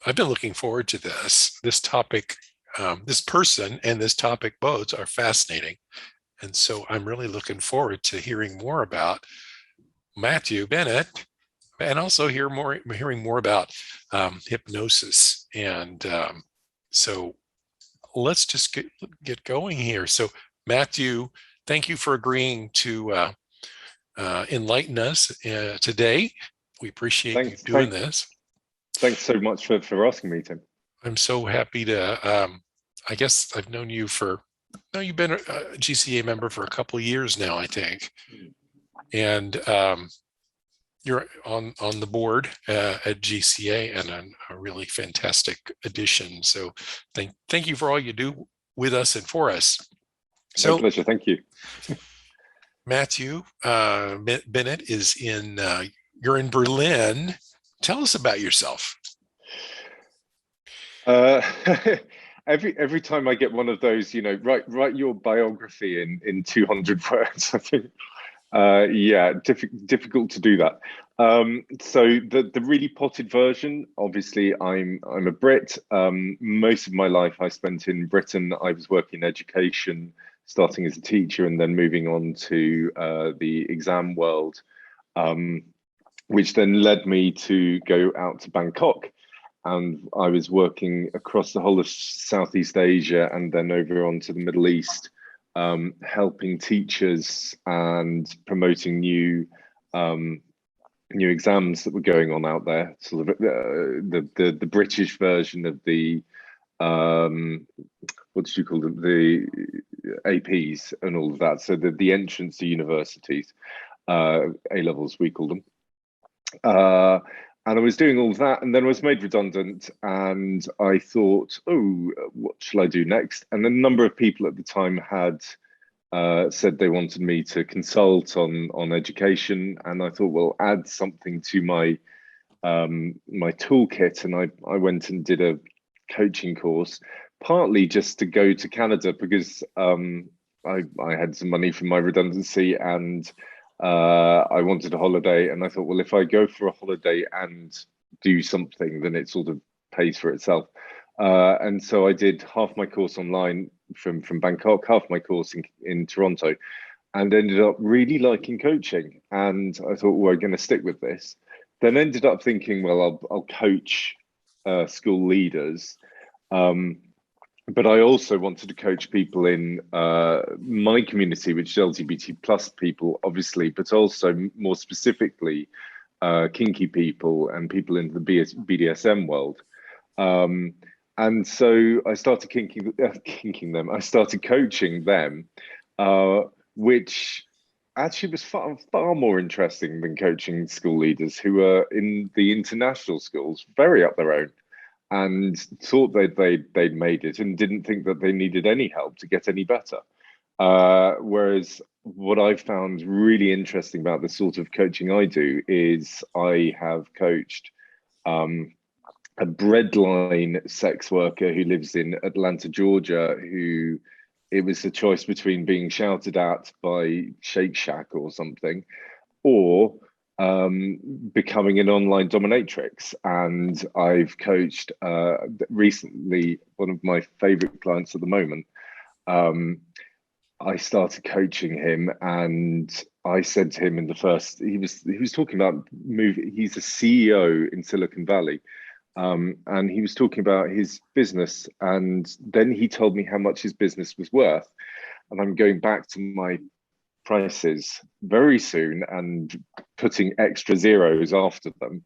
I've been looking forward to this topic. This person and this topic both are fascinating. And so I'm really looking forward to hearing more about Matthew Bennett and also hearing more about hypnosis. And so let's just get going here. So, Matthew, thank you for agreeing to enlighten us today. We appreciate you Thanks, doing this. thanks so much for asking me, Tim. I'm so happy to. I guess I've known you for. No, you've been a GCA member for a couple of years now, I think, and you're on the board at GCA, and a really fantastic addition. So, thank you for all you do with us and for us. My So, pleasure. Thank you. Matthew Bennett is in. You're in Berlin. Tell us about yourself. Uh, every time I get one of those, write your biography in 200 words. I think, yeah, difficult to do that. So the really potted version, obviously, I'm a Brit. Most of my life I spent in Britain. I was working in education, starting as a teacher, and then moving on to the exam world, um, which then led me to go out to Bangkok. And I was working across the whole of Southeast Asia and then over onto the Middle East, helping teachers and promoting um, new exams that were going on out there. Sort of the British version of the what did you call them? The APs and all of that. So the entrance to universities, A levels we call them. Uh, and I was doing all of that, and then I was made redundant, and I thought, oh, what shall I do next? And a number of people at the time had said they wanted me to consult on education, and I thought, well, add something to my toolkit, and I went and did a coaching course, partly just to go to Canada because I had some money from my redundancy and I wanted a holiday, and I thought, well, if I go for a holiday and do something, then it sort of pays for itself. And so I did half my course online from Bangkok, half my course in Toronto, and ended up really liking coaching. And I thought, well, we're going to stick with this. Then ended up thinking, well, I'll coach school leaders. Um, but I also wanted to coach people in my community, which is LGBT plus people, obviously, but also more specifically kinky people and people in the BDSM world. Um, and so I started kinking them. I started coaching them, uh, which actually was far more interesting than coaching school leaders who are in the international schools, very up their own, and thought they'd made it and didn't think that they needed any help to get any better. Whereas what I've found really interesting about the sort of coaching I do is I have coached a breadline sex worker who lives in Atlanta, Georgia, who it was the choice between being shouted at by Shake Shack or something, or becoming an online dominatrix. And I've coached recently one of my favorite clients at the moment. Um, I started coaching him, and I said to him in the first, he was talking about movie. He's a CEO in Silicon Valley, and he was talking about his business, and then he told me how much his business was worth. And I'm going back to my prices very soon and putting extra zeros after them,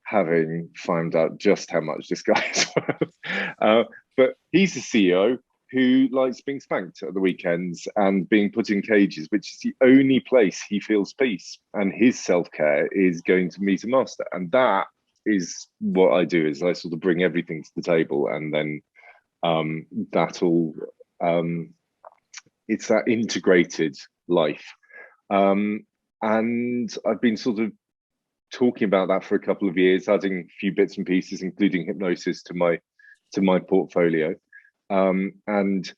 having found out just how much this guy is worth. But he's a CEO who likes being spanked at the weekends and being put in cages, which is the only place he feels peace. And his self-care is going to meet a master. And that is what I do, is I sort of bring everything to the table, and then that all it's that integrated life. Um, and I've been sort of talking about that for a couple of years, adding a few bits and pieces, including hypnosis to my portfolio. And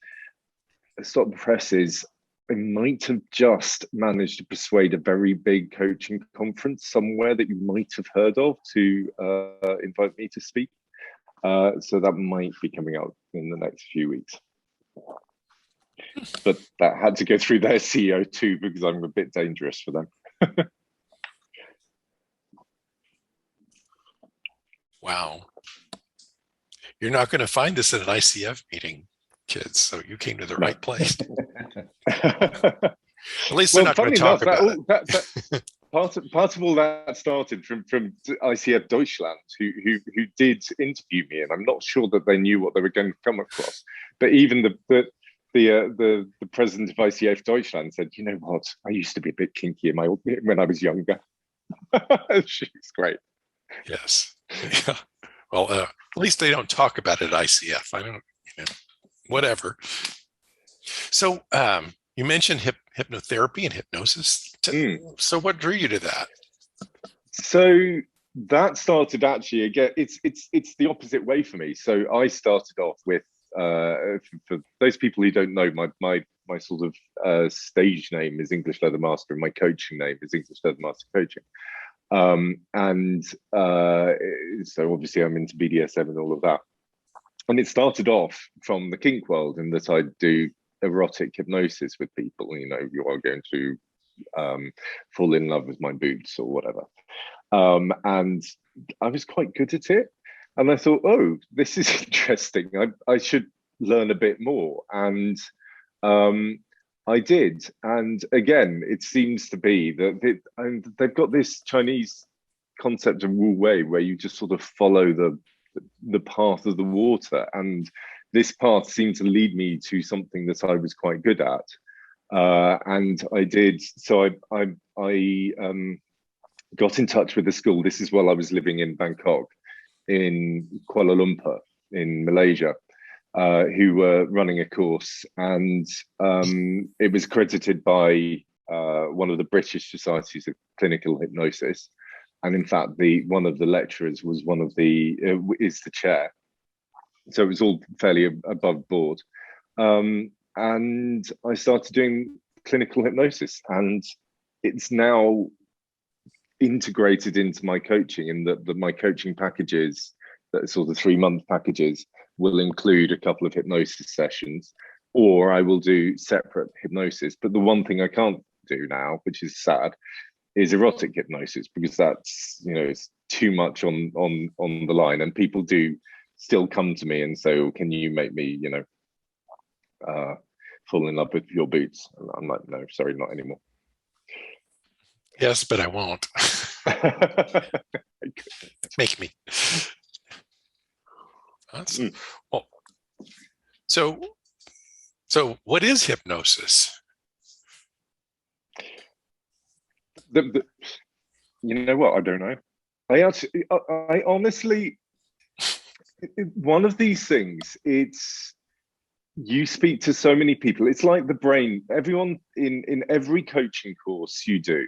Stop the Presses, I might have just managed to persuade a very big coaching conference somewhere that you might have heard of to invite me to speak. So that might be coming out in the next few weeks. But that had to go through their CEO too, because I'm a bit dangerous for them. Wow. You're not going to find this at an ICF meeting, kids. So you came to the right place. At least they're not going to talk about it. Part of all that started from ICF Deutschland, who did interview me, and I'm not sure that they knew what they were going to come across. But even the president of ICF Deutschland said, "You know what? I used to be a bit kinky when I was younger." She's great. Yes. Yeah. Well, at least they don't talk about it at ICF. I don't, whatever. So you mentioned hypnotherapy and hypnosis. So what drew you to that? So that started actually, again, it's the opposite way for me. So I started off with, for those people who don't know, my sort of stage name is English Leather Master, and my coaching name is English Leather Master Coaching. So obviously I'm into BDSM and all of that. And it started off from the kink world, in that I do erotic hypnosis with people. You are going to fall in love with my boots or whatever. And I was quite good at it. And I thought, oh, this is interesting. I should learn a bit more. And I did. And again, it seems to be that they've got this Chinese concept of Wu Wei, where you just sort of follow the path of the water. And this path seemed to lead me to something that I was quite good at. And I did. So I got in touch with the school. This is while I was living in Bangkok, in Kuala Lumpur, in Malaysia, who were running a course, and it was accredited by one of the British Societies of Clinical Hypnosis. And in fact, one of the lecturers was is the chair. So it was all fairly above board. And I started doing clinical hypnosis, and it's now integrated into my coaching, in that my coaching packages, that sort of 3-month packages, will include a couple of hypnosis sessions, or I will do separate hypnosis. But the one thing I can't do now, which is sad, is erotic hypnosis, because that's, it's too much on the line, and people do still come to me and say, "Oh, can you make me, fall in love with your boots?" And I'm like, "No, sorry, not anymore." Yes, but I won't. Make me. Awesome. Well, so what is hypnosis? You know what? I don't know. I honestly, one of these things, you speak to so many people. It's like the brain. Everyone in every coaching course you do,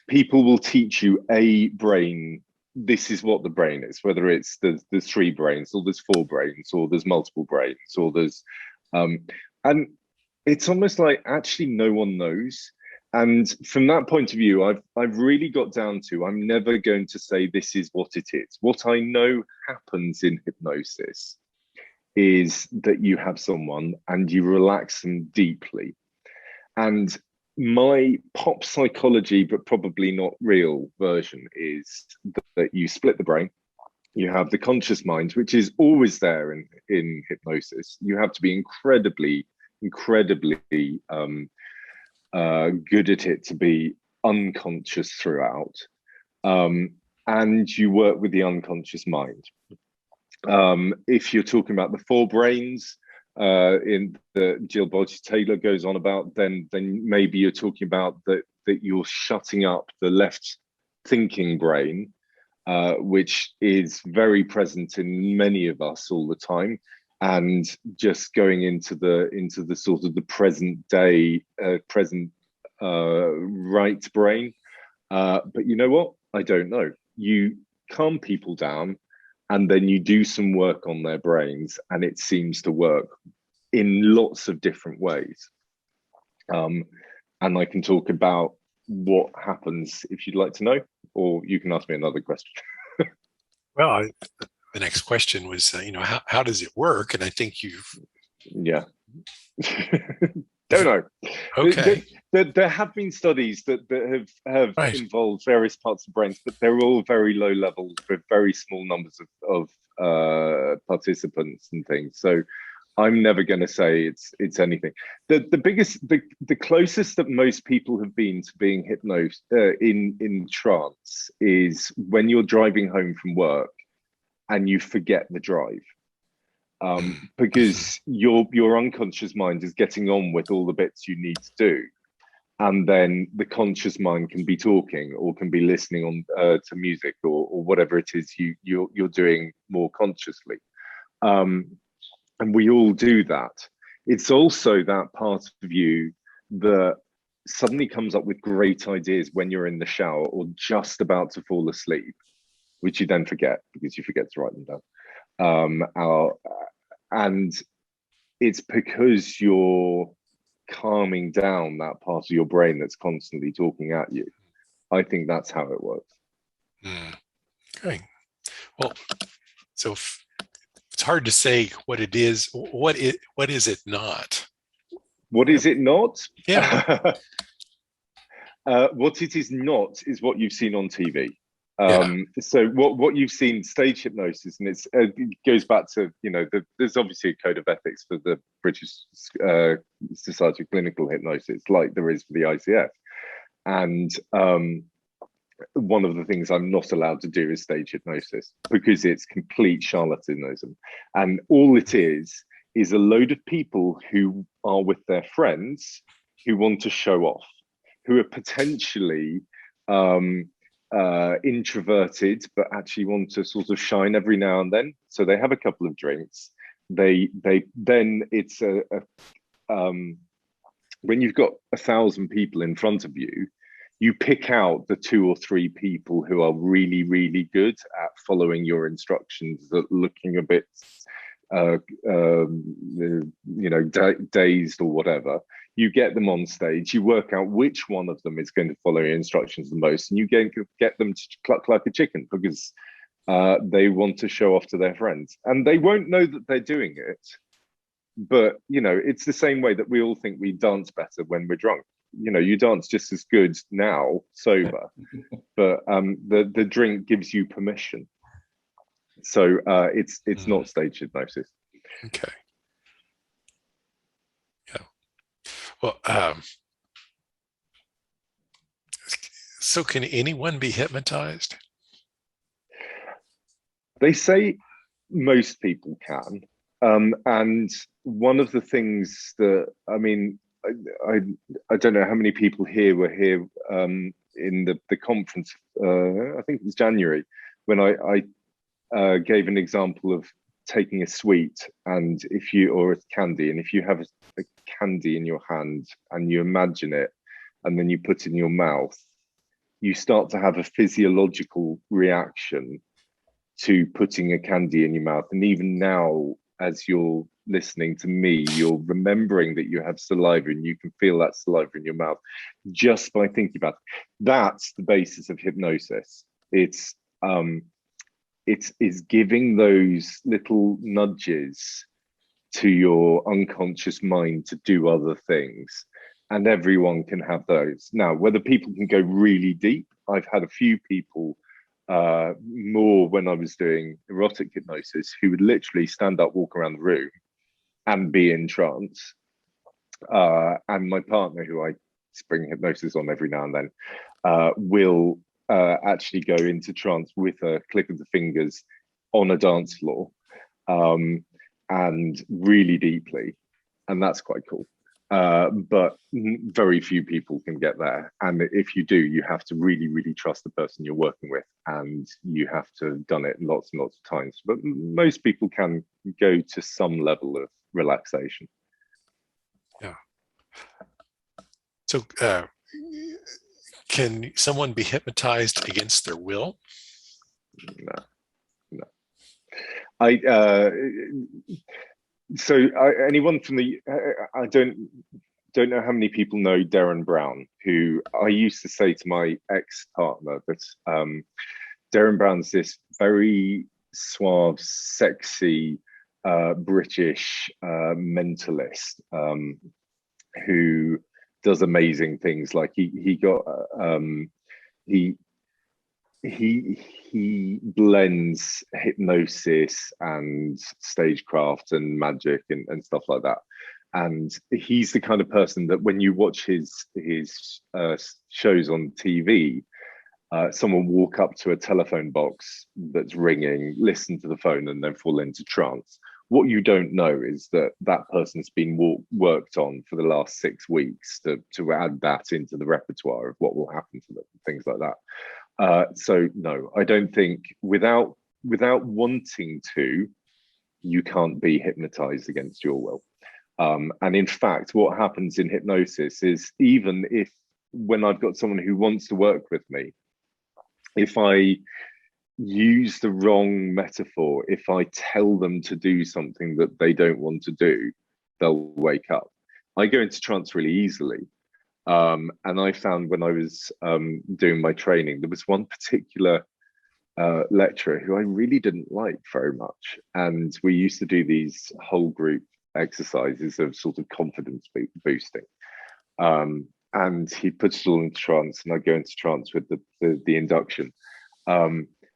people will teach you a brain. This is what the brain is, whether it's there's 3 brains, or there's 4 brains, or there's multiple brains, or there's and it's almost like actually no one knows. And from that point of view, I've really got down to, I'm never going to say this is what it is. What I know happens in hypnosis is that you have someone and you relax them deeply. And my pop psychology, but probably not real version, is that you split the brain. You have the conscious mind, which is always there in hypnosis. You have to be incredibly good at it to be unconscious throughout. And you work with the unconscious mind. If you're talking about the 4 brains, in the Jill Bodge Taylor goes on about, then maybe you're talking about that you're shutting up the left thinking brain, which is very present in many of us all the time, and just going into the sort of the present day, right brain. But you know what? I don't know. You calm people down, and then you do some work on their brains, and it seems to work in lots of different ways. And I can talk about what happens if you'd like to know, or you can ask me another question. Well, the next question was, how does it work? And I think Yeah. Don't know. okay, There have been studies that have right. involved various parts of brains, but they're all very low levels with very small numbers of participants and things. So I'm never going to say it's anything. The closest that most people have been to being hypnosed in trance is when you're driving home from work and you forget the drive. Because your unconscious mind is getting on with all the bits you need to do, and then the conscious mind can be talking or can be listening on to music or whatever it is you're doing more consciously. And we all do that. It's also that part of you that suddenly comes up with great ideas when you're in the shower or just about to fall asleep, which you then forget because you forget to write them down. And it's because you're calming down that part of your brain that's constantly talking at you. I think that's how it works. Okay. Well, so it's hard to say what it is. What is it not? What is it not? Yeah. What it is not is what you've seen on TV. Yeah. So what you've seen stage hypnosis, and it goes back to, there's obviously a code of ethics for the British Society of Clinical Hypnosis, like there is for the ICF. And one of the things I'm not allowed to do is stage hypnosis because it's complete charlatanism. And all it is a load of people who are with their friends who want to show off, who are potentially introverted, but actually want to sort of shine every now and then. So they have a couple of drinks. Then it's when you've got 1,000 people in front of you, you pick out the 2 or 3 people who are really, really good at following your instructions, that looking a bit, dazed or whatever. You get them on stage, you work out which one of them is going to follow your instructions the most, and you get them to cluck like a chicken because they want to show off to their friends. And they won't know that they're doing it, but, it's the same way that we all think we dance better when we're drunk. You dance just as good now, sober, but the drink gives you permission. So it's not stage hypnosis. Okay. Yeah. Well, so can anyone be hypnotized? They say most people can. And one of the things that, I don't know how many people here were here in the conference, I think it was January, when I gave an example of taking a sweet or a candy, and if you have a candy in your hand and you imagine it and then you put it in your mouth, you start to have a physiological reaction to putting a candy in your mouth. And even now, as you're listening to me, you're remembering that you have saliva and you can feel that saliva in your mouth just by thinking about it. That's the basis of hypnosis. It's giving those little nudges to your unconscious mind to do other things. And everyone can have those. Now, whether people can go really deep, I've had a few people more when I was doing erotic hypnosis who would literally stand up, walk around the room and be in trance. And my partner, who I spring hypnosis on every now and then, will actually go into trance with a click of the fingers on a dance floor, and really deeply. And that's quite cool. But very few people can get there. And if you do, you have to really, really trust the person you're working with, and you have to have done it lots and lots of times. But most people can go to some level of relaxation. Yeah. So can someone be hypnotized against their will? No. Anyone from I don't know how many people know Darren Brown, who I used to say to my ex-partner that Darren Brown's this very suave, sexy British mentalist who does amazing things. Like he he blends hypnosis and stagecraft and magic and stuff like that. And he's the kind of person that when you watch his shows on TV, someone walk up to a telephone box that's ringing, listen to the phone, and then fall into trance. What you don't know is that that person's been worked on for the last 6 weeks to add that into the repertoire of what will happen to them, things like that. So no, I don't think without wanting to, you can't be hypnotized against your will. And in fact, what happens in hypnosis is even if when I've got someone who wants to work with me, if I use the wrong metaphor, if I tell them to do something that they don't want to do, they'll wake up. I go into trance really easily. And I found when I was doing my training, there was one particular lecturer who I really didn't like very much. And we used to do these whole group exercises of sort of confidence boosting. And he puts us all into trance, and I go into trance with the induction.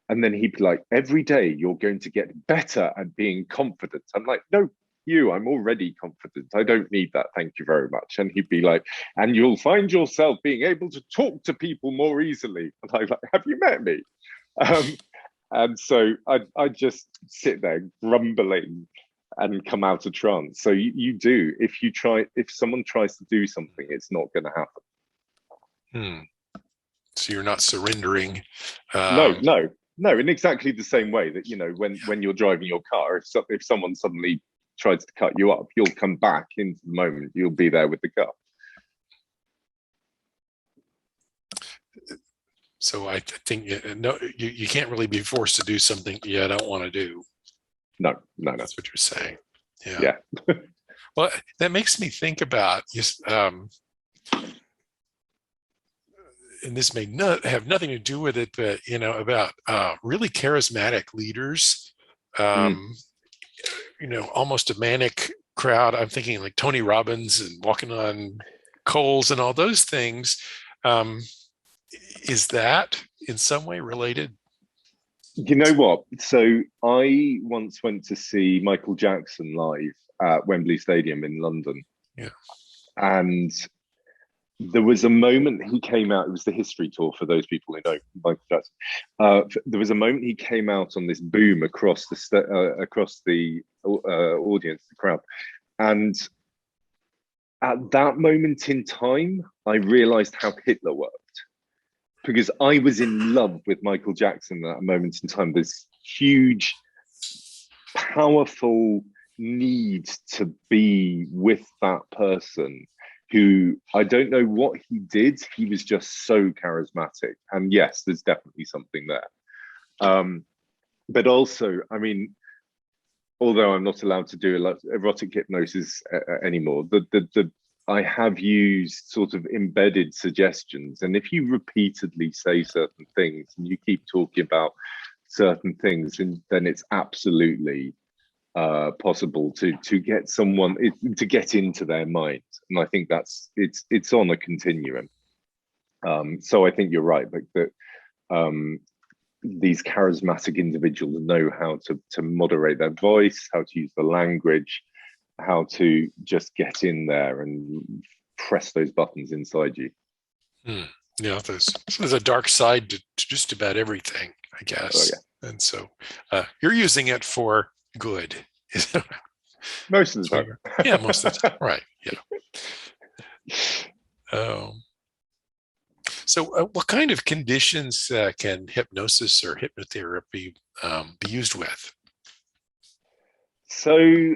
And then he'd be like, every day you're going to get better at being confident. I'm like, no, I'm already confident. I don't need that. Thank you very much. And he'd be like, and you'll find yourself being able to talk to people more easily. And I'm like, have you met me? And so I just sit there grumbling and come out of trance. So you do, if someone tries to do something, it's not going to happen. So you're not surrendering. No, in exactly the same way that, when you're driving your car, if someone suddenly tries to cut you up, you'll come back into the moment. You'll be there with the car. So I think no, you can't really be forced to do something you don't want to do. No. That's what you're saying. Yeah. Well, that makes me think about and this may not have nothing to do with it, but about really charismatic leaders. Almost a manic crowd. I'm thinking like Tony Robbins and walking on coals and all those things. Is that in some way related? You know what? So I once went to see Michael Jackson live at Wembley Stadium in London. Yeah. And there was a moment he came out, it was the history tour for those people who know Michael Jackson. There was a moment he came out on this boom across the audience, the crowd. And at that moment in time, I realized how Hitler worked. Because I was in love with Michael Jackson at that moment in time. This huge, powerful need to be with that person who, I don't know what he did. He was just so charismatic. And yes, there's definitely something there. But also, I mean, although I'm not allowed to do erotic hypnosis anymore, I have used sort of embedded suggestions. And if you repeatedly say certain things and you keep talking about certain things, then it's absolutely possible to get someone to get into their mind. And I think it's on a continuum. So I think you're right, but that these charismatic individuals know how to moderate their voice, how to use the language, how to just get in there and press those buttons inside you. Yeah, there's a dark side to just about everything, I guess. Oh, yeah. And so you're using it for good. Most of the time. Yeah, most of the time. Right. Yeah. So what kind of conditions can hypnosis or hypnotherapy be used with? So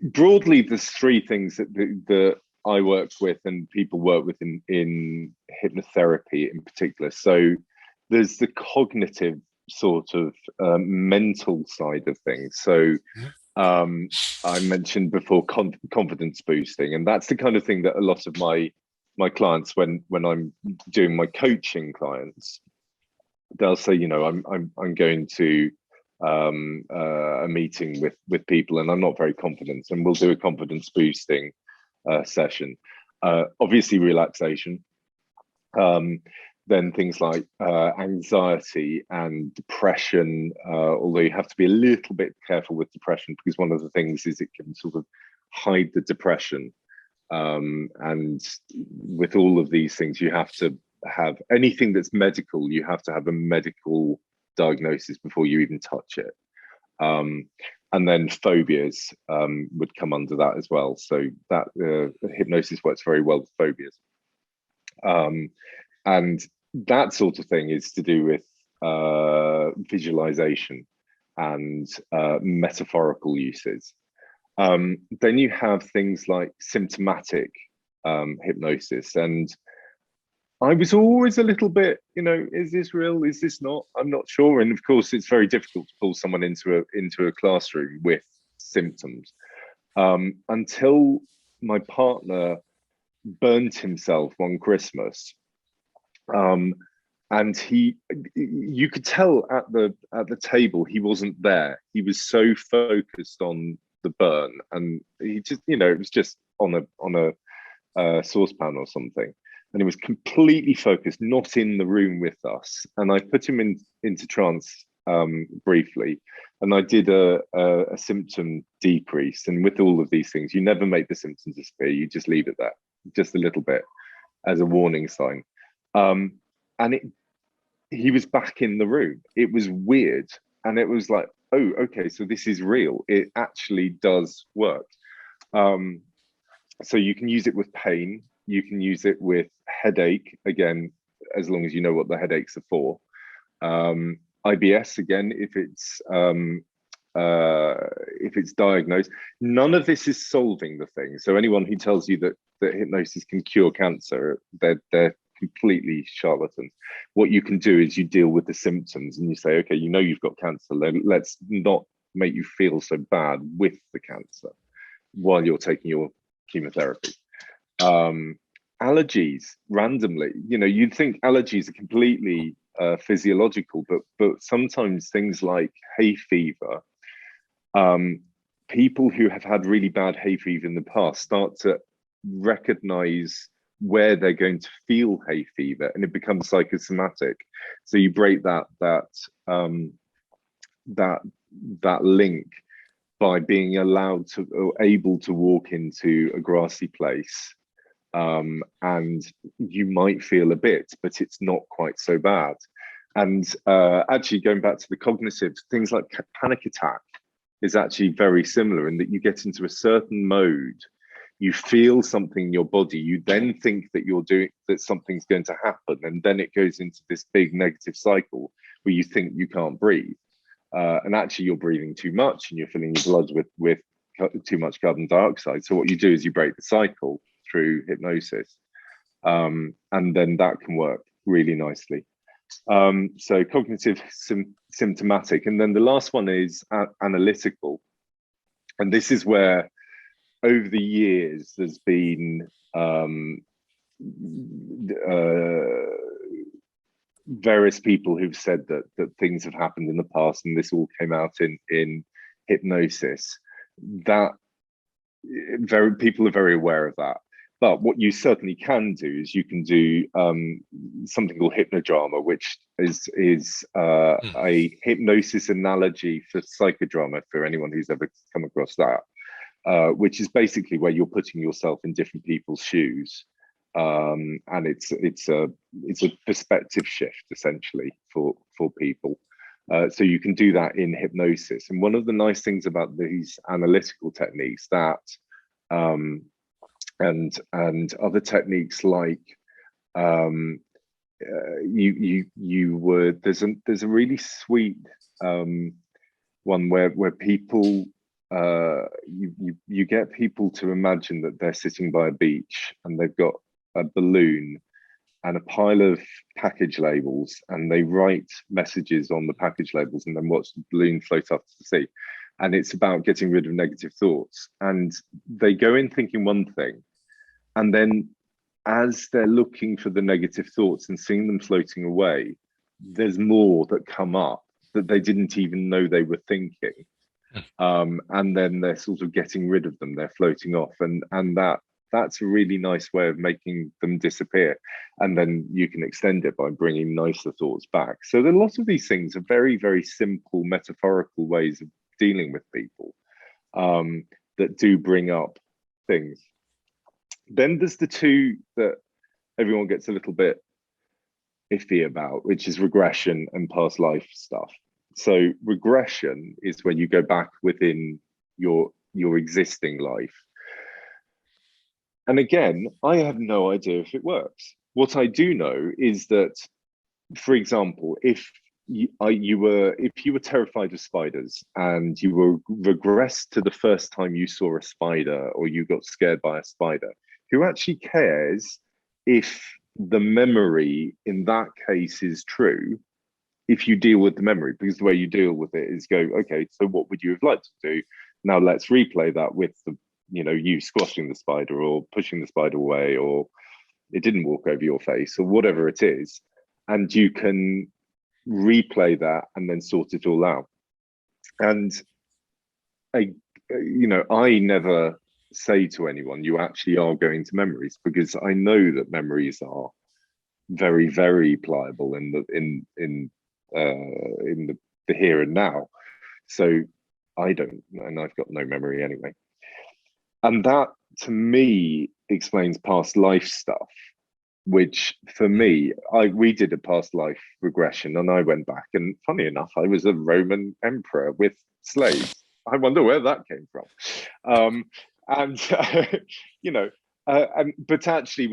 broadly, there's three things that I work with and people work with in hypnotherapy in particular. So there's the cognitive sort of mental side of things. So I mentioned before confidence boosting, and that's the kind of thing that a lot of my clients, when I'm doing my coaching clients, they'll say, you know, I'm going to a meeting with people, and I'm not very confident, and we'll do a confidence boosting session. Obviously, relaxation. Um, then things like anxiety and depression, although you have to be a little bit careful with depression, because one of the things is it can sort of hide the depression. And with all of these things, you have to have anything that's medical, you have to have a medical diagnosis before you even touch it. And then phobias would come under that as well. So that hypnosis works very well with phobias. And that sort of thing is to do with visualization and metaphorical uses. Then you have things like symptomatic hypnosis. And I was always a little bit, you know, is this real? Is this not? I'm not sure. And of course, it's very difficult to pull someone into a classroom with symptoms until my partner burnt himself one Christmas. And you could tell at the table he wasn't there. He was so focused on the burn, and he just, you know, it was just on a saucepan or something, and he was completely focused, not in the room with us. And I put him into trance briefly, and I did a symptom decrease. And with all of these things, you never make the symptoms disappear. You just leave it there, just a little bit, as a warning sign. And he was back in the room. It was weird, and it was like, oh, okay, so this is real. It actually does work. So you can use it with pain. You can use it with headache, again, as long as you know what the headaches are for. IBS, again, if it's diagnosed. None of this is solving the thing. So anyone who tells you that hypnosis can cure cancer, they're completely charlatans. What you can do is you deal with the symptoms, and you say, okay, you know you've got cancer. Let's not make you feel so bad with the cancer while you're taking your chemotherapy. Allergies, randomly, you know, you'd think allergies are completely physiological, but sometimes things like hay fever, people who have had really bad hay fever in the past start to recognize where they're going to feel hay fever, and it becomes psychosomatic. So you break that link by being allowed to, or able to, walk into a grassy place, and you might feel a bit, but it's not quite so bad. And actually, going back to the cognitive things, like panic attack is actually very similar, in that you get into a certain mode, you feel something in your body, you then think that something's going to happen, and then it goes into this big negative cycle where you think you can't breathe, and actually you're breathing too much, and you're filling your blood with too much carbon dioxide. So what you do is you break the cycle through hypnosis, and then that can work really nicely. So cognitive, symptomatic, and then the last one is analytical, and this is where over the years there's been various people who've said that things have happened in the past, and this all came out in hypnosis, that people are very aware of that. But what you certainly can do is you can do something called hypnodrama, which is a hypnosis analogy for psychodrama, for anyone who's ever come across that. Which is basically where you're putting yourself in different people's shoes, and it's a perspective shift essentially for people. So you can do that in hypnosis. And one of the nice things about these analytical techniques, that and other techniques like there's a really sweet one where people, you get people to imagine that they're sitting by a beach, and they've got a balloon and a pile of package labels, and they write messages on the package labels and then watch the balloon float up to the sea. And it's about getting rid of negative thoughts. And they go in thinking one thing, and then as they're looking for the negative thoughts and seeing them floating away, there's more that come up that they didn't even know they were thinking. And then they're sort of getting rid of them, they're floating off, and that's a really nice way of making them disappear. And then you can extend it by bringing nicer thoughts back. So a lot of these things are very, very simple metaphorical ways of dealing with people, that do bring up things. Then there's the two that everyone gets a little bit iffy about, which is regression and past life stuff. So regression is when you go back within your existing life. And again, I have no idea if it works. What I do know is that, for example, if you were terrified of spiders and you were regressed to the first time you saw a spider or you got scared by a spider, who actually cares if the memory in that case is true if you deal with the memory? Because the way you deal with it is go, okay, so what would you have liked to do? Now let's replay that with you squashing the spider or pushing the spider away, or it didn't walk over your face, or whatever it is. And you can replay that and then sort it all out. And I never say to anyone, you actually are going to memories, because I know that memories are very, very pliable in the here and now. So I don't, and I've got no memory anyway. And that, to me, explains past life stuff, which for me, we did a past life regression, and I went back, and funny enough, I was a Roman emperor with slaves. I wonder where that came from. But actually,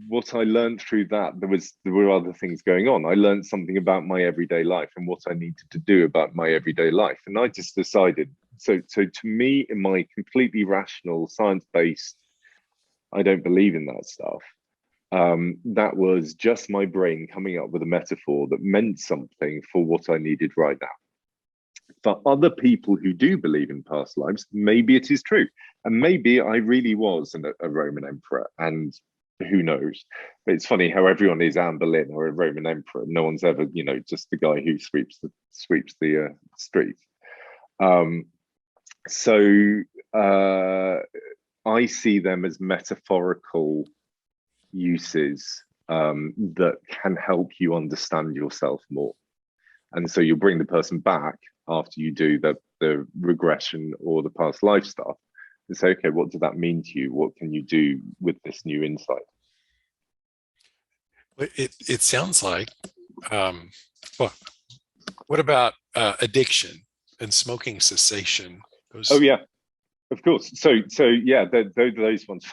what I learned through that, there were other things going on. I learned something about my everyday life and what I needed to do about my everyday life, and I just decided. So to me, in my completely rational, science-based, I don't believe in that stuff. That was just my brain coming up with a metaphor that meant something for what I needed right now. For other people who do believe in past lives, maybe it is true. And maybe I really was a Roman emperor, and who knows? But it's funny how everyone is Anne Boleyn or a Roman emperor. No one's ever, just the guy who sweeps the streets. I see them as metaphorical uses that can help you understand yourself more. And so you'll bring the person back after you do the regression or the past life stuff and say, okay, what did that mean to you? What can you do with this new insight? It sounds like, well, what about addiction and smoking cessation? Oh yeah, of course. So yeah, those ones.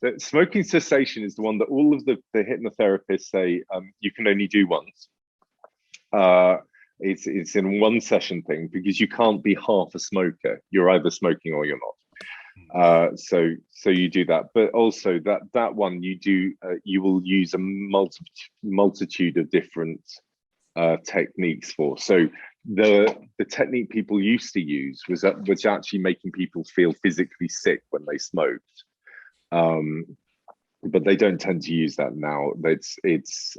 The smoking cessation is the one that all of the hypnotherapists say you can only do once. It's in one session thing, because you can't be half a smoker. You're either smoking or you're not. So you do that, but also that one you will use a multitude of different techniques for. So the technique people used to use was actually making people feel physically sick when they smoked. But they don't tend to use that now.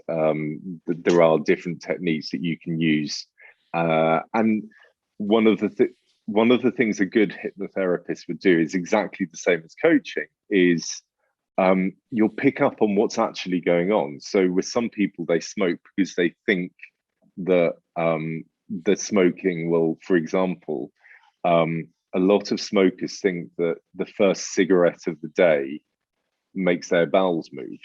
There are different techniques that you can use, and one of the things a good hypnotherapist would do is exactly the same as coaching. Is you'll pick up on what's actually going on. So with some people, they smoke because they think that the smoking will, for example, a lot of smokers think that the first cigarette of the day makes their bowels move,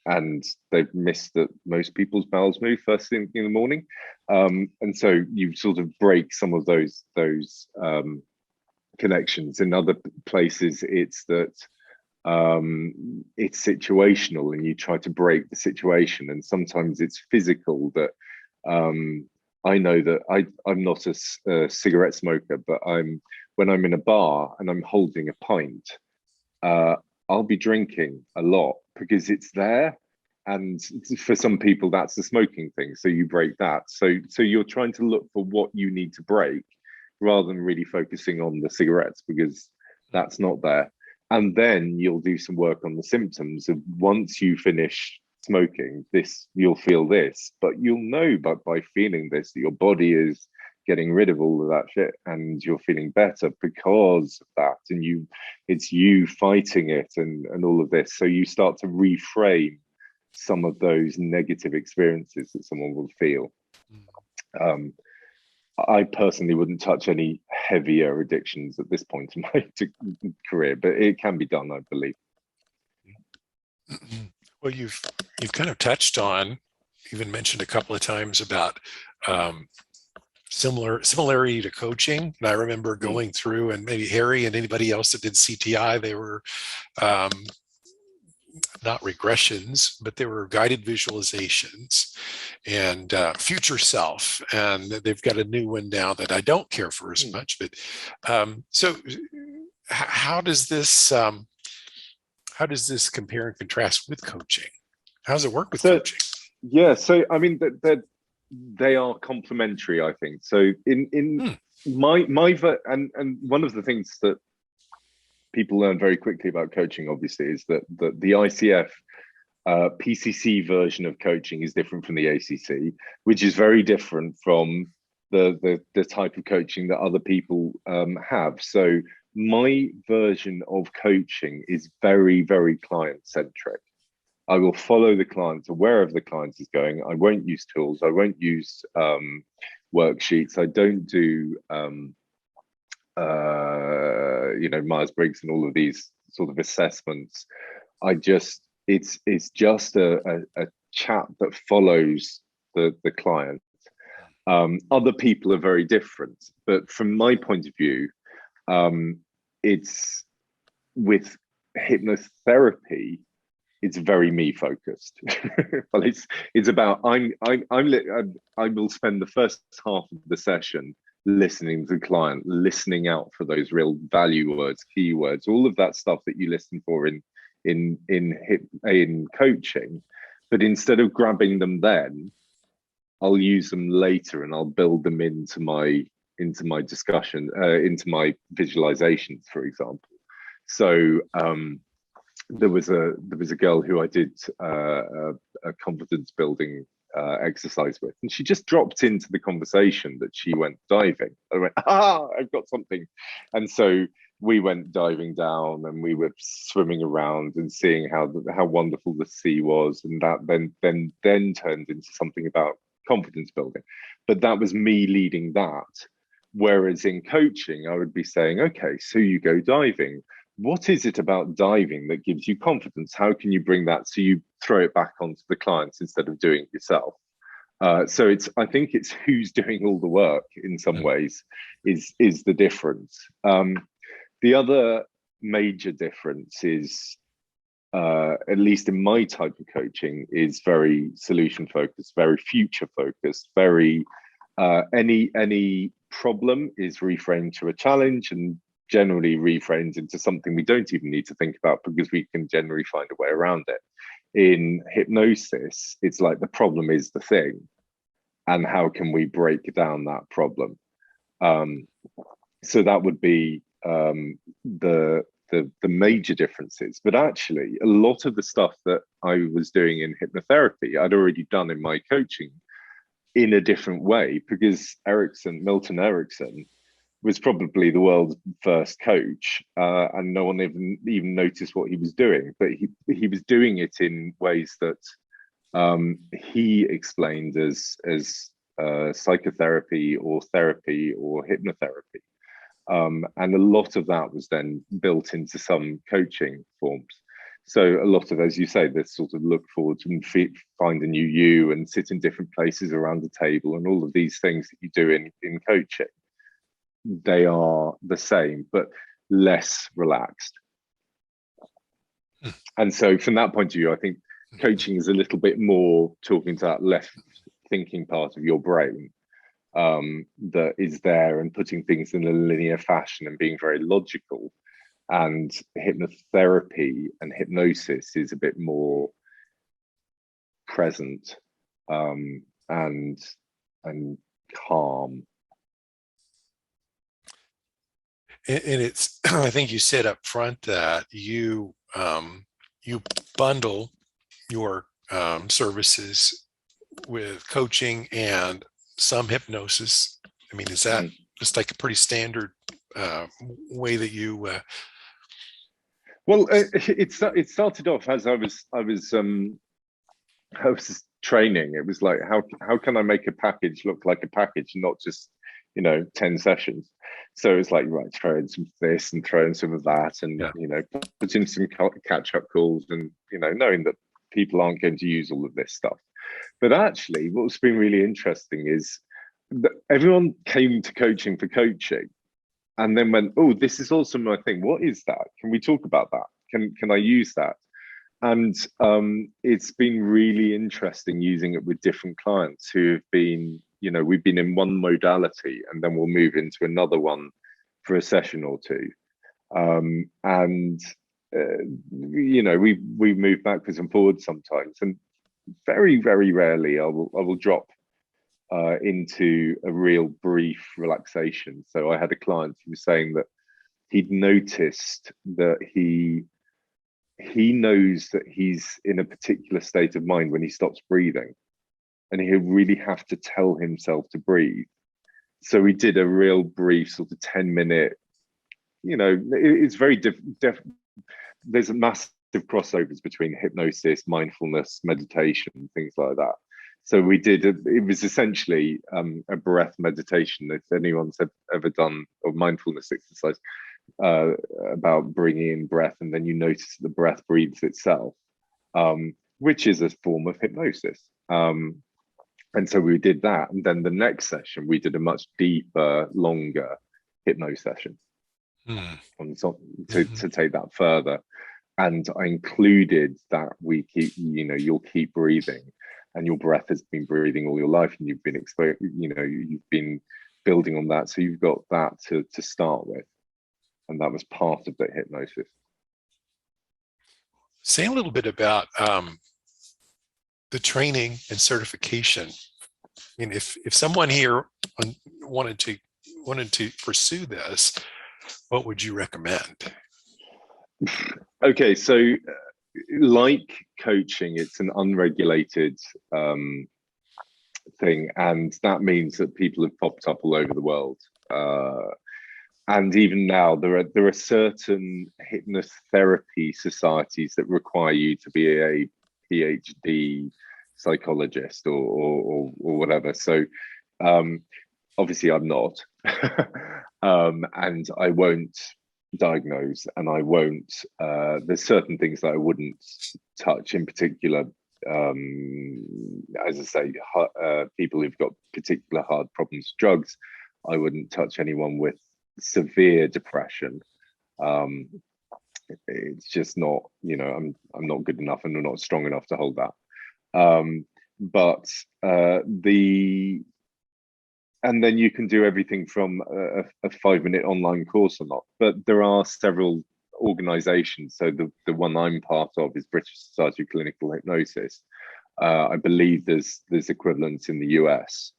and they've missed that most people's bowels move first thing in the morning, and so you sort of break some of those connections. In other places, it's that it's situational, and you try to break the situation, and sometimes it's physical. That I know that I'm not a cigarette smoker, but when I'm in a bar and I'm holding a pint, I'll be drinking a lot because it's there. And for some people, that's the smoking thing. So you break that. So you're trying to look for what you need to break rather than really focusing on the cigarettes, because that's not there. And then you'll do some work on the symptoms of, once you finish smoking, this you'll feel this, but you'll know by feeling this that your body is getting rid of all of that shit and you're feeling better because of that. And it's you fighting it and all of this. So you start to reframe some of those negative experiences that someone will feel. Um, I personally wouldn't touch any heavier addictions at this point in my career, but it can be done, I believe. Well, you've kind of touched on, even mentioned a couple of times about similarity to coaching. And I remember going through, and maybe Harry and anybody else that did CTI, they were not regressions, but they were guided visualizations and future self. And they've got a new one now that I don't care for as much. But so how does this compare and contrast with coaching? How does it work with coaching? Yeah, so I mean, they are complementary, I think. So in my and one of the things that people learn very quickly about coaching, obviously, is that the ICF PCC version of coaching is different from the ACC, which is very different from the type of coaching that other people have. So my version of coaching is very, very client centric. I will follow the client to wherever the client is going. I won't use tools. I won't use worksheets. I don't do Myers-Briggs and all of these sort of assessments. It's just a chat that follows the client. Other people are very different, but from my point of view, it's with hypnotherapy, it's very me focused. Well, it's about I will spend the first half of the session listening to the client, listening out for those real value words, keywords, all of that stuff that you listen for in coaching. But instead of grabbing them then, I'll use them later and I'll build them into my discussion, into my visualizations, for example. So there was a girl who I did a confidence building exercise with, and she just dropped into the conversation that she went diving. I went, I've got something, and so we went diving down, and we were swimming around and seeing how wonderful the sea was, and that then turned into something about confidence building. But that was me leading that. Whereas in coaching, I would be saying, okay, so you go diving. What is it about diving that gives you confidence? How can you bring that so you throw it back onto the clients instead of doing it yourself? So I think it's who's doing all the work in some ways is the difference. The other major difference is, at least in my type of coaching, is very solution focused, very future focused, very any problem is reframed to a challenge and generally reframed into something we don't even need to think about because we can generally find a way around it. In hypnosis, it's like the problem is the thing, and how can we break down that problem? So that would be the major differences. But actually, a lot of the stuff that I was doing in hypnotherapy, I'd already done in my coaching in a different way, because Milton Erickson was probably the world's first coach, and no one even noticed what he was doing. But he was doing it in ways that he explained as psychotherapy or therapy or hypnotherapy. And a lot of that was then built into some coaching forms. So a lot of, as you say, this sort of look forward and find a new you and sit in different places around the table and all of these things that you do in coaching, they are the same, but less relaxed. And so from that point of view, I think coaching is a little bit more talking to that left thinking part of your brain that is there and putting things in a linear fashion and being very logical. And hypnotherapy and hypnosis is a bit more present and calm. And it's, I think you said up front that you bundle your services with coaching and some hypnosis. I mean, is that just like a pretty standard way that you? Well, it started off as I was training. It was like, how can I make a package look like a package, not just 10 sessions. So it's like, right, throw in some of this and throw in some of that, and Yeah. put in some catch-up calls, and knowing that people aren't going to use all of this stuff. But actually, what's been really interesting is that everyone came to coaching for coaching, and then went, oh, this is also my thing. What is that? Can we talk about that? Can I use that? And it's been really interesting using it with different clients who have been, we've been in one modality and then we'll move into another one for a session or two. We move backwards and forwards sometimes, and very, very rarely I will drop into a real brief relaxation. So I had a client who was saying that he'd noticed that he knows that he's in a particular state of mind when he stops breathing, and he'll really have to tell himself to breathe. So we did a real brief sort of 10-minute, it's very there's a massive crossovers between hypnosis, mindfulness, meditation, things like that. So we did it was essentially a breath meditation. If anyone's ever done a mindfulness exercise, about bringing in breath, and then you notice the breath breathes itself, which is a form of hypnosis. And so we did that, and then the next session we did a much deeper, longer hypno session to take that further. And I included that you'll keep breathing, and your breath has been breathing all your life, and you've been exposed, you've been building on that, so you've got that to start with. And that was part of the hypnosis. Say a little bit about the training and certification. I mean, if someone here wanted to pursue this, what would you recommend? Okay, so like coaching, it's an unregulated thing, and that means that people have popped up all over the world. And even now, there are certain hypnotherapy societies that require you to be a PhD psychologist or whatever. So obviously I'm not, and I won't diagnose, and I won't. There's certain things that I wouldn't touch, in particular. As I say, people who've got particular hard problems with drugs. I wouldn't touch anyone with severe depression. It's just not, I'm not good enough, and I'm not strong enough to hold that. But and then you can do everything from a 5-minute online course or not. But there are several organizations. So the one I'm part of is British Society of Clinical Hypnosis. I believe there's equivalents in the US.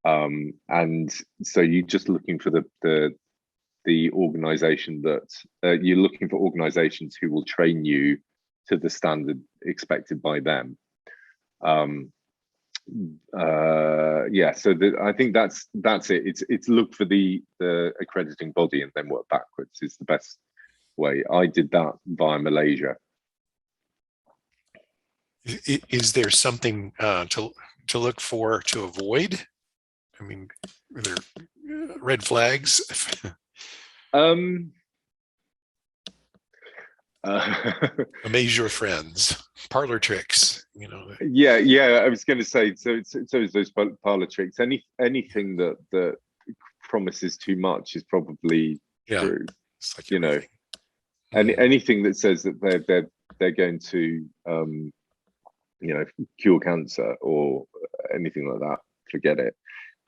And so you're just looking for the organization that you're looking for organizations who will train you to the standard expected by them. So I think that's it. It's look for the accrediting body and then work backwards is the best way. I did that via Malaysia. Is there something to look for, to amaze I mean, are there red flags? Amaze your friends, parlor tricks, Yeah, I was going to say, so those parlor tricks, anything that promises too much is probably true. It's like anything that says that they're going to cure cancer or anything like that, forget it.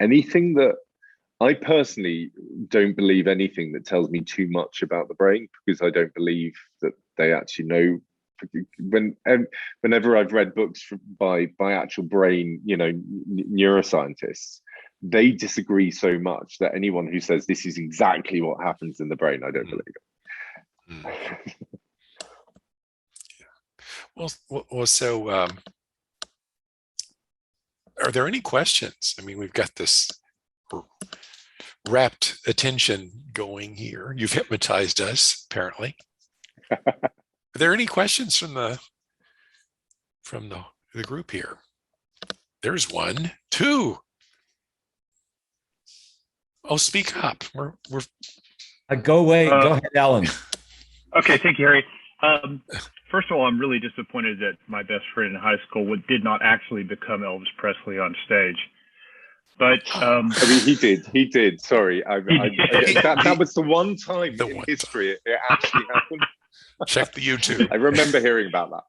Anything that I personally don't believe, anything that tells me too much about the brain, because I don't believe that they actually know. Whenever I've read books by actual brain, neuroscientists, they disagree so much that anyone who says this is exactly what happens in the brain, I don't believe it. Well, so are there any questions? I mean, we've got this rapt attention going here. You've hypnotized us, apparently. Are there any questions from the group here? There's one, two. Oh, speak up. We're Go away. Go ahead, Alan. Okay, thank you, Harry. First of all, I'm really disappointed that my best friend in high school did not actually become Elvis Presley on stage. But I mean, he did. Sorry, that was the one time in history it actually happened. Check the YouTube. I remember hearing about that.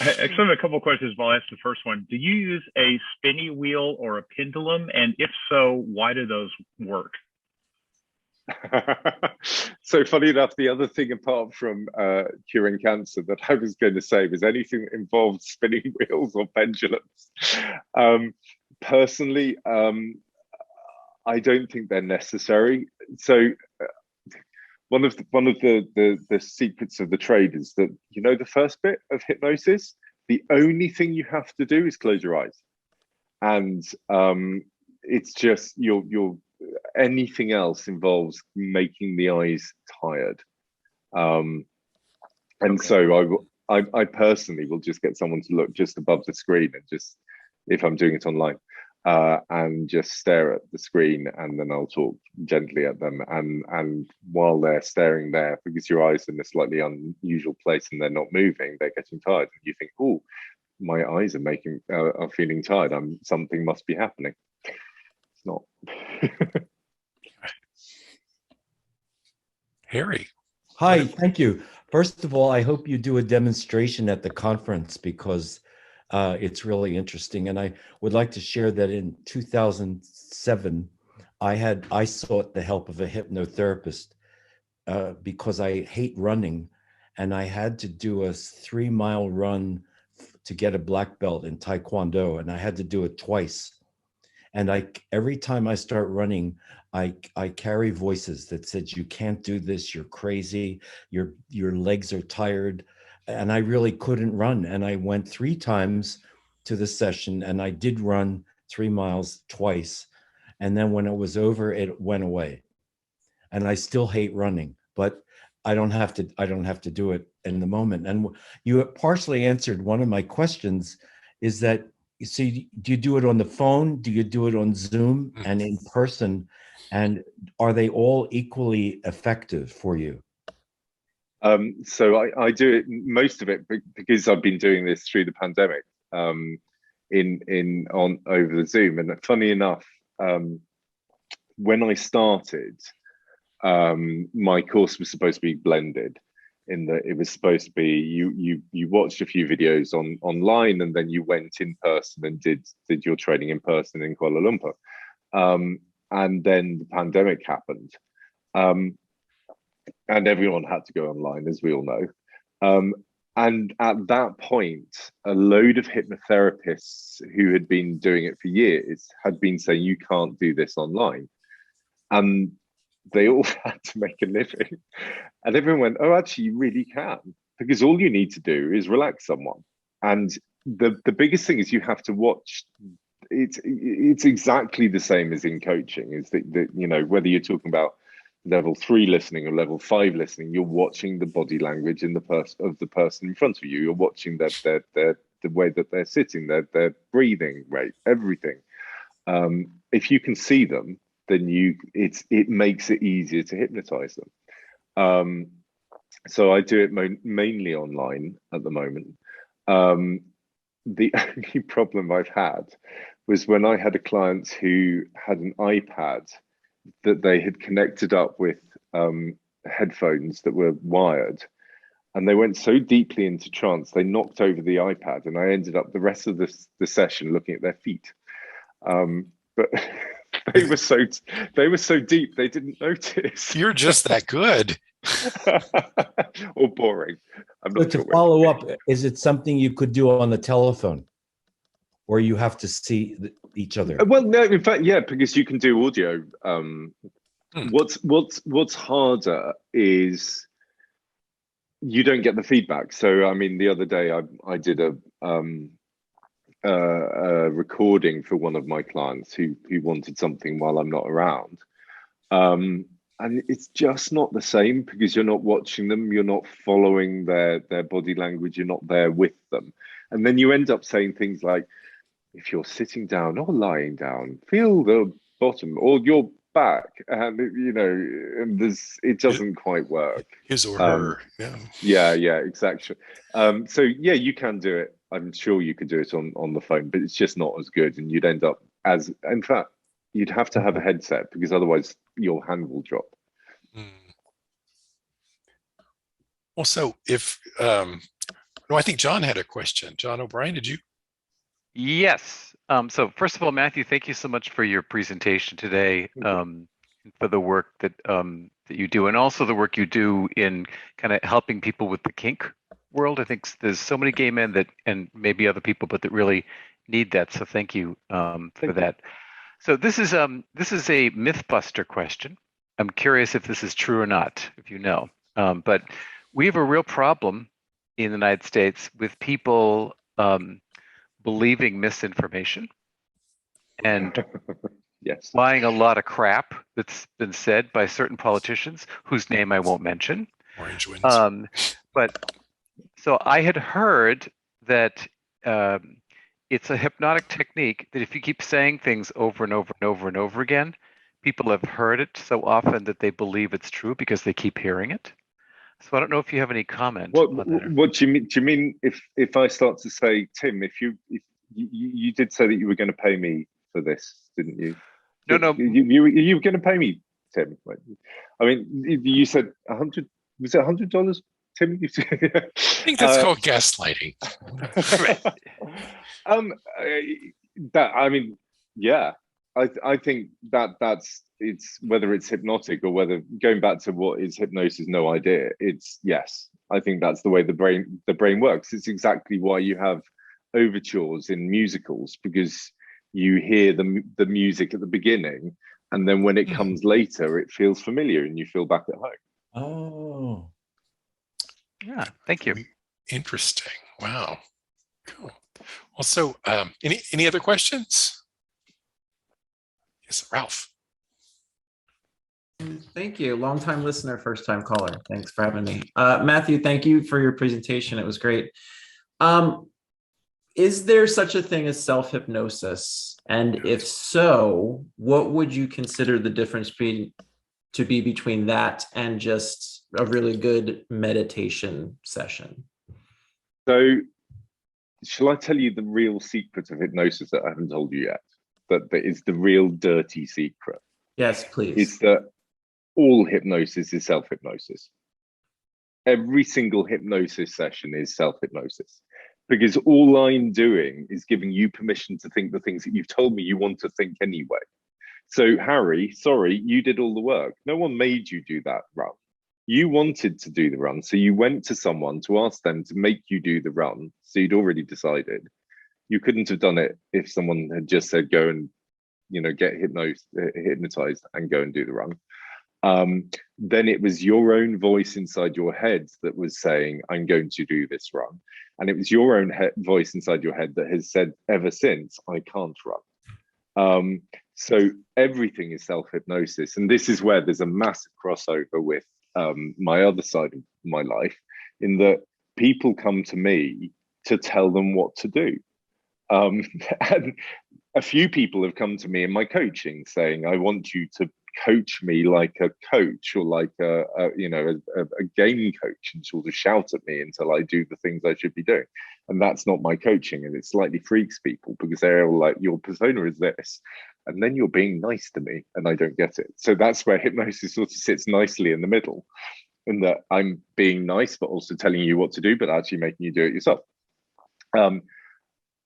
I actually have a couple of questions, but I'll ask the first one. Do you use a spinny wheel or a pendulum? And if so, why do those work? So funny enough, the other thing apart from curing cancer that I was going to say was anything that involved spinning wheels or pendulums. Personally, I don't think they're necessary. So one of the secrets of the trade is that, you know, the first bit of hypnosis, the only thing you have to do is close your eyes, and it's just you're anything else involves making the eyes tired. And okay. So I personally will just get someone to look just above the screen and just, if I'm doing it online, and just stare at the screen, and then I'll talk gently at them. And while they're staring there, because your eyes are in a slightly unusual place and they're not moving, they're getting tired. And you think, oh, my eyes are feeling tired. Something must be happening. It's not. Harry. Hi, thank you. First of all, I hope you do a demonstration at the conference, because it's really interesting. And I would like to share that in 2007, I sought the help of a hypnotherapist because I hate running, and I had to do a 3-mile run to get a black belt in Taekwondo, and I had to do it twice. And every time I start running, I carry voices that said, you can't do this, you're crazy, your legs are tired. And I really couldn't run. And I went 3 times to the session, and I did run 3 miles twice. And then when it was over, it went away. And I still hate running, but I don't have to do it in the moment. And you partially answered one of my questions, is that, see, do you do it on the phone? Do you do it on Zoom and in person? And are they all equally effective for you? So I do it, most of it, because I've been doing this through the pandemic, over the Zoom. And funny enough, when I started, my course was supposed to be blended, in that it was supposed to be you watched a few videos online, and then you went in person and did your training in person in Kuala Lumpur. And then the pandemic happened. And everyone had to go online, as we all know. And at that point, a load of hypnotherapists who had been doing it for years had been saying, you can't do this online. And they all had to make a living. And everyone went, oh, actually, you really can. Because all you need to do is relax someone. And the biggest thing is you have to watch. It's exactly the same as in coaching, is that you know, whether you're talking about level 3 listening or level 5 listening, you're watching the body language in the person in front of you. You're watching the way that they're sitting, their breathing rate, everything. If you can see them, then it makes it easier to hypnotize them. So I do it mainly online at the moment. The only problem I've had was when I had a client who had an iPad that they had connected up with headphones that were wired, and they went so deeply into trance they knocked over the iPad, and I ended up the rest of the session looking at their feet. But they were so deep they didn't notice. You're just that good. Or boring. I'm not So sure. to follow up, is it something you could do on the telephone, or you have to see each other? Well, no, in fact, yeah, because you can do audio. What's harder is you don't get the feedback. So, I mean, the other day I did a a recording for one of my clients who wanted something while I'm not around. And it's just not the same because you're not watching them, you're not following their body language, you're not there with them. And then you end up saying things like, if you're sitting down or lying down, feel the bottom or your back, and and it doesn't quite work. His or her. Yeah, exactly. So yeah, you can do it. I'm sure you could do it on the phone, but it's just not as good, and you'd end up in fact, you'd have to have a headset because otherwise your hand will drop. Well, so if no, I think John had a question. John O'Brien, did you? Yes. So first of all, Matthew, thank you so much for your presentation today, for the work that you do, and also the work you do in kind of helping people with the kink world. I think there's so many gay men that, and maybe other people, but that really need that. So thank you for that. So this is a MythBuster question. I'm curious if this is true or not, if you know. But we have a real problem in the United States with people believing misinformation and Yes, buying a lot of crap that's been said by certain politicians whose name I won't mention. Orange wins. But so I had heard that it's a hypnotic technique that if you keep saying things over and over and over and over again, people have heard it so often that they believe it's true because they keep hearing it. So I don't know if you have any comment on that. What do you mean? Do you mean if I start to say, Tim, if you did say that you were going to pay me for this, didn't you? No. You were going to pay me, Tim. I mean, you said $100. Was it $100, Tim? I think that's called gaslighting. I mean, yeah. I think that's it's whether it's hypnotic or whether going back to what is hypnosis, no idea. It's yes. I think that's the way the brain works. It's exactly why you have overtures in musicals, because you hear the music at the beginning, and then when it comes later, it feels familiar and you feel back at home. Oh. Yeah, thank you. Interesting. Wow. Cool. Well, so any other questions? Yes, Ralph. Thank you. Long-time listener, first-time caller. Thanks for having me. Matthew, thank you for your presentation. It was great. Is there such a thing as self-hypnosis? And if so, what would you consider the difference to be between that and just a really good meditation session? So, shall I tell you the real secret of hypnosis that I haven't told you yet? That is the real dirty secret. Yes, please. It's that all hypnosis is self-hypnosis. Every single hypnosis session is self-hypnosis, because all I'm doing is giving you permission to think the things that you've told me you want to think anyway. So Harry, sorry, you did all the work. No one made you do that run. You wanted to do the run, so you went to someone to ask them to make you do the run. So you'd already decided. You couldn't have done it if someone had just said, go and, get hypnotized and go and do the run. Then it was your own voice inside your head that was saying, I'm going to do this run. And it was your own voice inside your head that has said ever since, I can't run. So everything is self-hypnosis. And this is where there's a massive crossover with my other side of my life, in that people come to me to tell them what to do. And a few people have come to me in my coaching saying, I want you to coach me like a coach, or like a game coach, and sort of shout at me until I do the things I should be doing. And that's not my coaching, and it slightly freaks people because they're all like, your persona is this, and then you're being nice to me and I don't get it. So that's where hypnosis sort of sits nicely in the middle, in that I'm being nice but also telling you what to do, but actually making you do it yourself.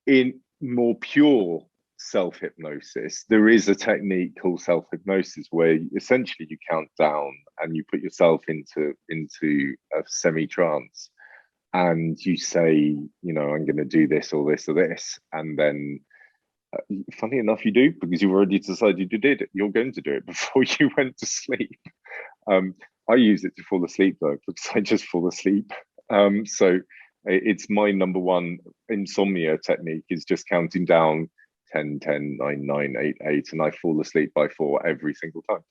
In more pure self-hypnosis, there is a technique called self-hypnosis where essentially you count down and you put yourself into a semi-trance, and you say, I'm going to do this or this or this, and then funny enough you do, because you've already decided you did it. You're going to do it before you went to sleep. I use it to fall asleep though, because I just fall asleep. So It's my number one insomnia technique, is just counting down 10, 10, 9, 9, 8, 8, and I fall asleep by 4 every single time.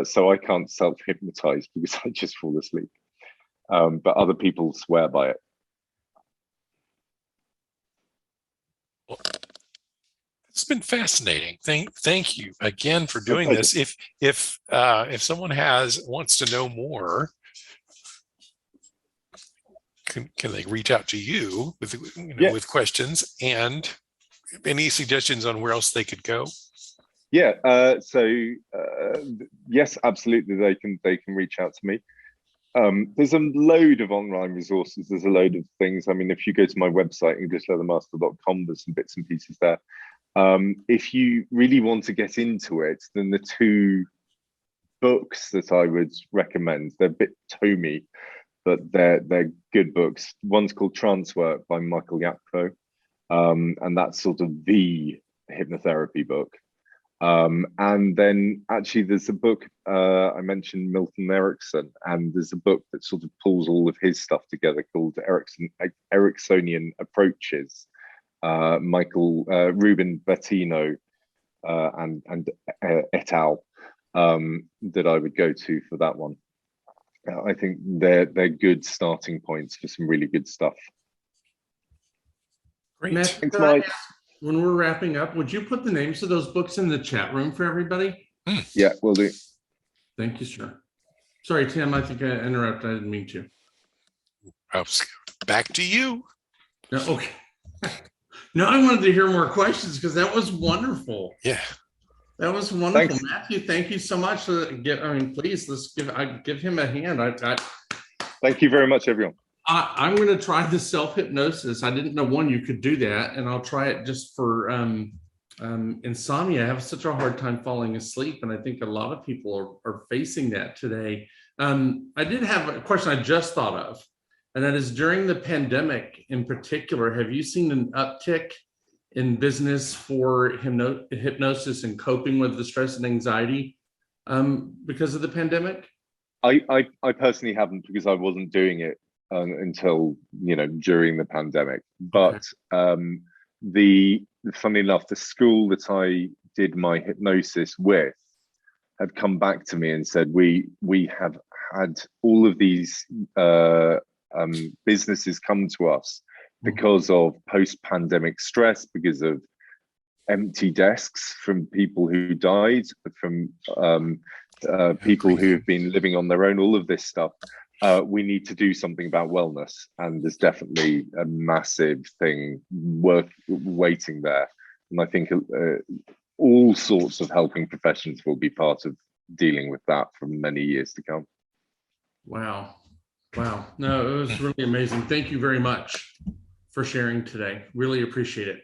So I can't self-hypnotize because I just fall asleep. But other people swear by it. Well, it's been fascinating. Thank you again for doing Okay. this. If someone wants to know more, can they reach out to you with Yeah. with questions, and any suggestions on where else they could go? Yeah. Yes, absolutely. They can reach out to me. There's a load of online resources. There's a load of things. I mean, if you go to my website, EnglishLeathermaster.com, there's some bits and pieces there. If you really want to get into it, then the 2 books that I would recommend, they're a bit tomey, but they're good books. One's called Trance Work by Michael Yapko, and that's sort of the hypnotherapy book. And then actually there's a book, I mentioned Milton Erickson, and there's a book that sort of pulls all of his stuff together called Ericksonian Approaches. Ruben Bettino and et al. That I would go to for that one. I think they're good starting points for some really good stuff. Great. Matt, Thanks, can I Mike. ask, when we're wrapping up, would you put the names of those books in the chat room for everybody? Yeah, will do. Thank you, sir. Sorry, Tim, I think I interrupted. I didn't mean to. Back to you. No, okay. No, I wanted to hear more questions because that was wonderful. Yeah. That was wonderful. Thanks. Matthew, thank you so much. Please, let's give him a hand. Thank you very much, everyone. I'm going to try the self-hypnosis. I didn't know you could do that, and I'll try it just for insomnia. I have such a hard time falling asleep, and I think a lot of people are facing that today. I did have a question I just thought of, and that is, during the pandemic in particular, have you seen an uptick in business for hypnosis and coping with the stress and anxiety because of the pandemic? I personally haven't, because I wasn't doing it until during the pandemic. But funny enough, the school that I did my hypnosis with had come back to me and said, we have had all of these businesses come to us because of post-pandemic stress, because of empty desks from people who died, from people who have been living on their own, all of this stuff. We need to do something about wellness, and there's definitely a massive thing waiting there. And I think all sorts of helping professions will be part of dealing with that for many years to come. Wow. No, it was really amazing. Thank you very much for sharing today. Really appreciate it.